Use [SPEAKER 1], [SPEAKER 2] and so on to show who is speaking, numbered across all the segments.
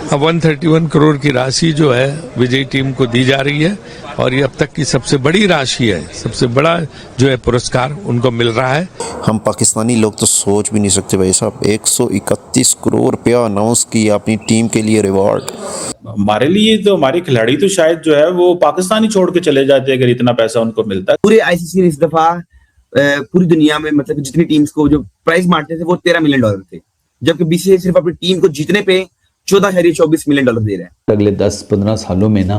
[SPEAKER 1] अब 131 करोड़ की राशि जो है विजयी टीम को दी जा रही है और ये अब तक की सबसे बड़ी राशि है, सबसे बड़ा जो है पुरस्कार उनको मिल रहा है।
[SPEAKER 2] हम पाकिस्तानी लोग तो सोच भी नहीं सकते भाई साहब, 131 करोड़ रुपया अनाउंस किया अपनी टीम के लिए रिवॉर्ड।
[SPEAKER 3] हमारे लिए तो हमारे खिलाड़ी तो शायद जो है वो पाकिस्तान ही छोड़ के चले जाते अगर इतना पैसा उनको मिलता है।
[SPEAKER 4] पूरे आईसीसी ने इस दफा पूरी दुनिया में मतलब जितनी टीम्स को जो प्राइज मारते थे वो $13 मिलियन थे, जबकि बीसीसीआई सिर्फ अपनी टीम को जीतने पे 14.24 मिलियन डॉलर दे रहा है।
[SPEAKER 5] अगले 10-15 सालों में ना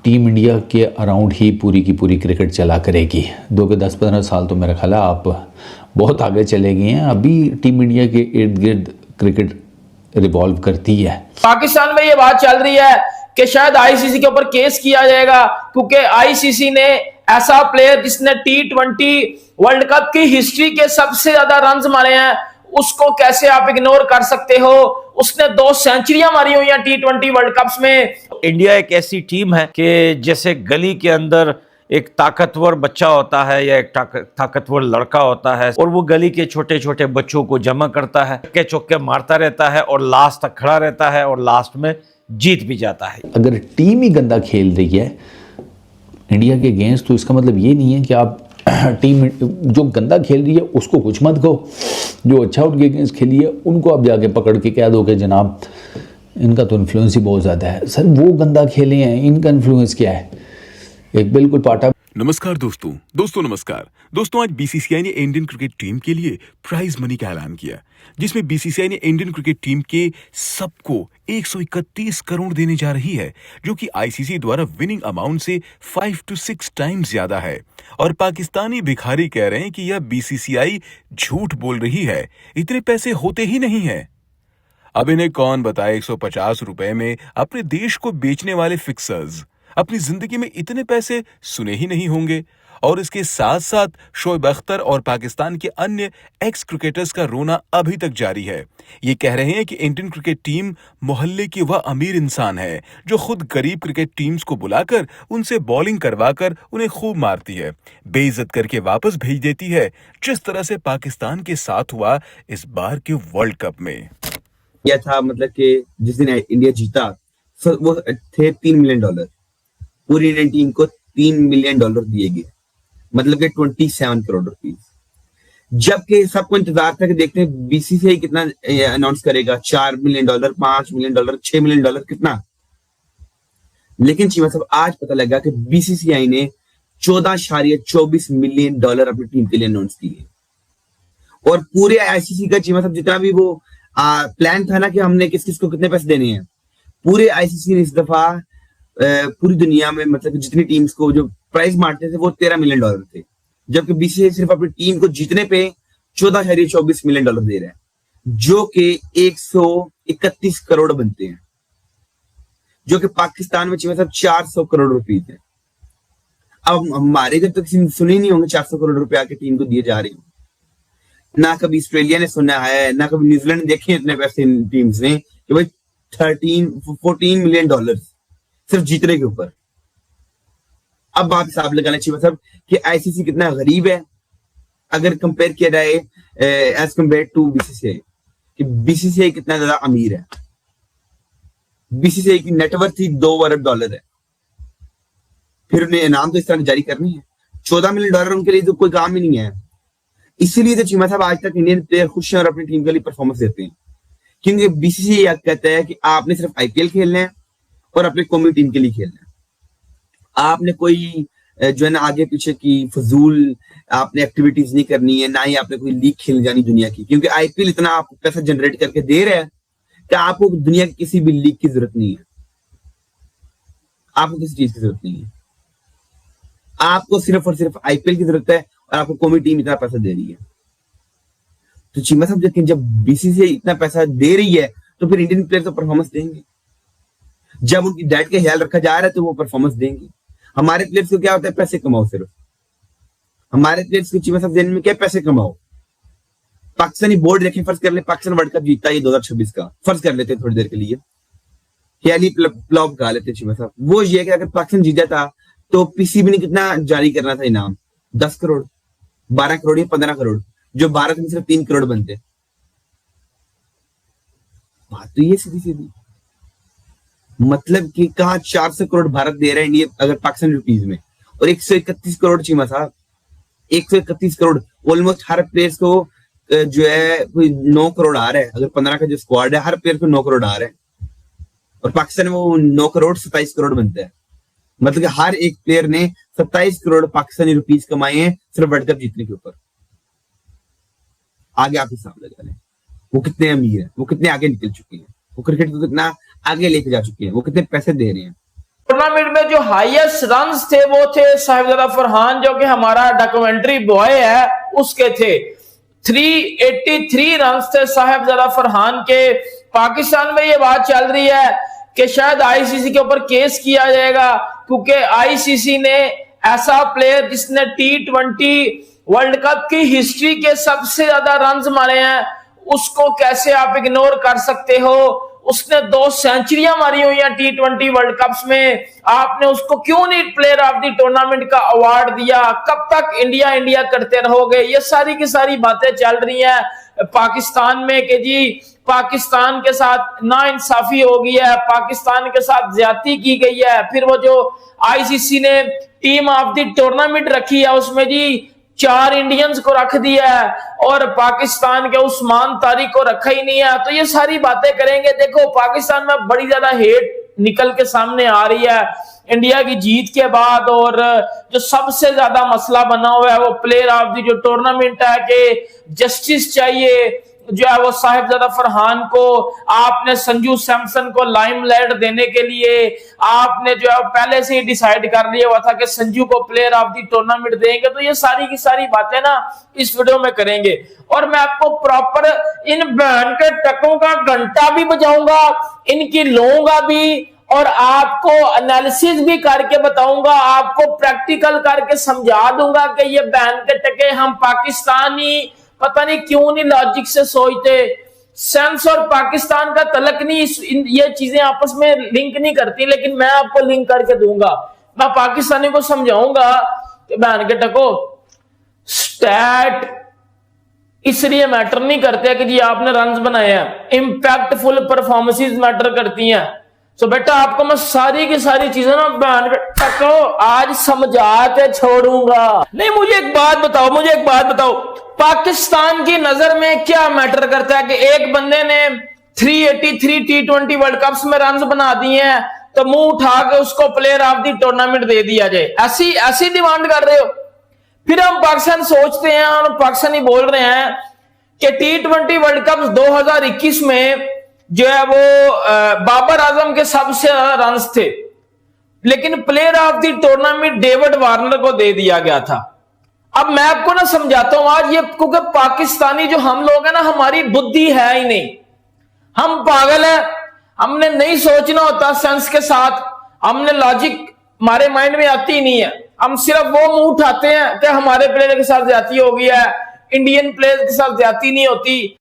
[SPEAKER 5] टीम इंडिया के अराउंड ही पूरी की पूरी क्रिकेट चला करेगी। 2 के 10-15 साल तो मेरा ख्याल है आप बहुत आगे चले गए हैं। अभी टीम इंडिया के इर्द गिर्द क्रिकेट रिवॉल्व करती है।
[SPEAKER 6] पाकिस्तान में ये बात चल रही है कि शायद आईसीसी के ऊपर केस किया जाएगा, क्योंकि आईसीसी ने ऐसा प्लेयर जिसने T20 वर्ल्ड कप की हिस्ट्री के सबसे ज्यादा रन्स मारे हैं, उसको कैसे आप इग्नोर कर सकते हो? उसने 2 सेंचुरियां मारी हुई हैं T20 वर्ल्ड कप्स में।
[SPEAKER 7] इंडिया एक ऐसी टीम है कि जैसे गली के अंदर एक ताकतवर बच्चा होता है या एक ताकतवर लड़का होता है और वो गली के छोटे छोटे बच्चों को जमा करता है, चक्के चौके मारता रहता है और लास्ट तक खड़ा रहता है और लास्ट में जीत भी जाता है।
[SPEAKER 5] अगर टीम ही गंदा खेल रही है इंडिया के अगेंस्ट, तो इसका मतलब ये नहीं है कि आप टीम जो गंदा खेल रही है उसको कुछ मत कहो, जो अच्छा उनके अगेंस्ट खेली है उनको आप जाके पकड़ के कह दो कि जनाब इनका तो इन्फ्लुएंस ही बहुत ज़्यादा है। सर वो गंदा खेले हैं, इनका इन्फ्लुएंस क्या है? एक बिल्कुल पाटा।
[SPEAKER 8] नमस्कार दोस्तों नमस्कार दोस्तों, आज बीसीसीआई ने इंडियन क्रिकेट टीम के लिए प्राइज मनी का ऐलान किया, जिसमें बीसीसीआई ने इंडियन क्रिकेट टीम के सबको 131 करोड़ देने जा रही है, जो कि आईसीसी द्वारा विनिंग अमाउंट से 5 to 6 टाइम्स ज्यादा है। और पाकिस्तानी भिखारी कह रहे हैं कि यह बीसीसीआई झूठ बोल रही है, इतने पैसे होते ही नहीं है। अब इन्हें कौन बताए 150 रुपए में अपने देश को बेचने वाले फिक्सर्स अपनी जिंदगी में इतने पैसे सुने ही नहीं होंगे। और इसके साथ साथ शोएब अख्तर और पाकिस्तान के अन्य एक्स क्रिकेटर्स का रोना अभी तक जारी है। ये कह रहे हैं कि इंडियन क्रिकेट टीम मोहल्ले की वह अमीर इंसान है जो खुद गरीब क्रिकेट टीम्स को बुलाकर उनसे बॉलिंग करवाकर उन्हें खूब मारती है, बेइज्जत करके वापस भेज देती है, जिस तरह से पाकिस्तान के साथ हुआ इस बार के वर्ल्ड कप में।
[SPEAKER 4] यह था मतलब कि जिस दिन इंडिया जीता वो थे $3 मिलियन, पूरी इंडियन टीम को $3 मिलियन दिए गए, मतलब कि 27 करोड़ रुपीस। जबकि सबको इंतजार था कि देखते हैं बीसीसीआई कितना अनाउंस करेगा, $4 मिलियन, $5 मिलियन, $6 मिलियन कितना। लेकिन चीमा साहब आज पता लगा कि बीसीसीआई ने $14.24 मिलियन अपनी टीम के लिए अनाउंस किए। और पूरे आईसीसी का चीमा साहब जितना भी वो प्लान था ना कि हमने किस किस को कितने पैसे देने हैं, पूरे आईसीसी ने इस दफा पूरी दुनिया में मतलब जितनी टीम्स को जो प्राइज मारते थे वो $13 मिलियन थे, जबकि बीसीसीआई सिर्फ अपनी टीम को जीतने पे 14.24 मिलियन डॉलर दे रहा है, जो कि 131 करोड़ बनते हैं, जो कि पाकिस्तान में मतलब 400 करोड़ रुपीस है। अब हमारे घर तो किसी ने सुने नहीं होंगे 400 करोड़ रुपया की टीम को दिए जा रहे हो, ना कभी ऑस्ट्रेलिया ने सुना है, ना कभी न्यूजीलैंड ने देखे इतने पैसे इन टीम्स ने कि भाई 14 मिलियन डॉलर सिर्फ जीतने के ऊपर। अब आप हिसाब लगाना चाहिए मतलब कि आईसीसी कितना गरीब है अगर कंपेयर किया जाए एज कंपेयर टू बीसीसीआई, कि बीसीसीआई कितना ज्यादा अमीर है। बीसीसीआई की नेटवर्थ ही $2 अरब है, फिर उन्हें इनाम तो इस तरह जारी करनी है। $14 मिलियन उनके लिए तो कोई काम ही नहीं है। इसीलिए तो चीमा साहब आज तक इंडियन प्लेयर खुश हैं और अपनी टीम के लिए परफॉर्मेंस देते हैं, क्योंकि बीसीसीआई कहता है कि आपने सिर्फ आईपीएल खेलना है और अपने कौमी टीम के लिए खेलना है। आपने कोई जो है ना आगे पीछे की फजूल आपने एक्टिविटीज नहीं करनी है, ना ही आपने कोई लीग खेल जानी दुनिया की, क्योंकि आईपीएल इतना आपको पैसा जनरेट करके दे रहा है कि आपको दुनिया की किसी भी लीग की जरूरत नहीं है, आपको किसी चीज की जरूरत नहीं है, आपको सिर्फ और सिर्फ आईपीएल की जरूरत है और आपको कौमी टीम इतना पैसा दे रही है। तो चीमा साहब जब बीसीसीआई इतना पैसा दे रही है तो फिर इंडियन प्लेयर तो परफॉर्मेंस देंगे। जब उनकी डाइट का ख्याल रखा जा रहा है तो वो परफॉर्मेंस देंगे। हमारे प्लेयर्स को क्या होता है, पैसे कमाओ, सिर्फ हमारे प्लेयर्स को चीमा साहब देने में क्या, पैसे कमाओ। पाकिस्तानी बोर्ड देखें, फर्ज कर ले पाकिस्तान वर्ल्ड कप जीता ये 2026 का, फर्ज कर लेते थोड़ी देर के लिए, ख्याली प्लॉप गा लेते चीमा साहब। वो ये है कि अगर पाकिस्तान जीत जाता तो पीसीबी ने कितना जारी करना था इनाम, 10 करोड़, 12 करोड़ या 15 करोड़, जो भारत में सिर्फ 3 करोड़ बनते। बात तो ये सीधी सीधी। मतलब कि कहाँ 400 करोड़ भारत दे रहा है इंडिया अगर पाकिस्तान रुपीज में, और 131 करोड़ चीमा साहब, 131 करोड़ ऑलमोस्ट हर प्लेयर को जो है कोई 9 करोड़ आ रहा है। अगर 15 का जो स्क्वाड है हर प्लेयर को 9 करोड़ आ रहा है, और पाकिस्तान में वो 9 करोड़ 27 करोड़ बनता है। मतलब कि हर एक प्लेयर ने 27 करोड़ पाकिस्तानी रुपीज कमाए हैं सिर्फ वर्ल्ड कप जीतने के ऊपर। आगे आप हिसाब लगा लें वो कितने अमीर है, वो कितने आगे निकल चुके हैं, वो क्रिकेट को कितना आगे लेके जा चुके हैं, वो कितने पैसे दे रहे हैं।
[SPEAKER 6] टूर्नामेंट में जो हाईएस्ट रन्स थे वो थे साहिबजादा फरहान, जो कि हमारा डॉक्यूमेंट्री बॉय है, उसके थे 383 रन्स थे साहिबजादा फरहान के। पाकिस्तान में ये बात चल रही है कि शायद आईसीसी के ऊपर केस किया जाएगा, क्योंकि आईसीसी ने ऐसा प्लेयर जिसने T20 वर्ल्ड कप की हिस्ट्री के सबसे ज्यादा रन्स मारे हैं, उसको कैसे आप इग्नोर कर सकते हो। उसने 2 सेंचुरियां मारी हुई हैं T20 वर्ल्ड कप्स में, आपने उसको क्यों नहीं प्लेयर ऑफ द टूर्नामेंट का अवार्ड दिया? कब तक इंडिया इंडिया करते रहोगे? ये सारी की सारी बातें चल रही हैं पाकिस्तान में कि जी पाकिस्तान के साथ नाइंसाफी हो गई है, पाकिस्तान के साथ ज्यादती की गई है। फिर वो जो आईसीसी ने टीम ऑफ द टूर्नामेंट रखी है उसमें जी 4 इंडियंस को रख दिया है और पाकिस्तान के उस्मान तारिक को रखा ही नहीं है। तो ये सारी बातें करेंगे। देखो पाकिस्तान में बड़ी ज्यादा हेट निकल के सामने आ रही है इंडिया की जीत के बाद, और जो सबसे ज्यादा मसला बना हुआ है वो प्लेयर ऑफ द जो टूर्नामेंट है कि जस्टिस चाहिए जो है वो साहिबजादा फरहान को। आपने संजू सैमसन को लाइमलाइट देने के लिए आपने जो है पहले से ही डिसाइड कर लिया हुआ था कि संजू को प्लेयर ऑफ द टूर्नामेंट देंगे। तो ये सारी की सारी बातें ना इस वीडियो में करेंगे, और मैं आपको प्रॉपर इन बहन के टकों का घंटा भी बजाऊंगा, इनकी लूंगा भी, और आपको एनालिसिस भी करके बताऊंगा, आपको प्रैक्टिकल करके समझा दूंगा कि ये बहन के टके हम पाकिस्तानी पता नहीं क्यों नहीं लॉजिक से सोचते। सेंस और पाकिस्तान का तलक नहीं, ये चीजें आपस में लिंक नहीं करती, लेकिन मैं आपको लिंक करके दूंगा। मैं पाकिस्तानी को समझाऊंगा कि बहन के टको स्टैट इसलिए मैटर नहीं करते कि जी आपने रन्स बनाए हैं, इंपैक्टफुल परफॉर्मेंसेस मैटर करती हैं। तो बेटा आपको मैं सारी की सारी चीजें ना बहन के टको आज समझा के छोड़ूंगा। नहीं मुझे एक बात बताओ, पाकिस्तान की नजर में क्या मैटर करता है कि एक बंदे ने 383 T20 वर्ल्ड कप्स में रन्स बना दिए हैं तो मुंह उठा के उसको प्लेयर ऑफ द टूर्नामेंट दे दिया जाए? ऐसी डिमांड कर रहे हो? फिर हम पाकिस्तान सोचते हैं और पाकिस्तानी बोल रहे हैं कि T20 वर्ल्ड कप 2021 में जो है वो बाबर आजम के सबसे ज्यादा रन्स थे, लेकिन player of the tournament David Warner को दे दिया गया था। अब मैं आपको ना समझाता हूं आज, ये क्योंकि पाकिस्तानी जो हम लोग हैं ना, हमारी बुद्धि है ही नहीं, हम पागल हैं, हमने नहीं सोचना होता सेंस के साथ, हमने लॉजिक हमारे माइंड में आती ही नहीं है। हम सिर्फ वो मुंह उठाते हैं कि हमारे प्लेयर के साथ ज्यादती हो गई है, इंडियन प्लेयर के साथ ज्यादती नहीं होती।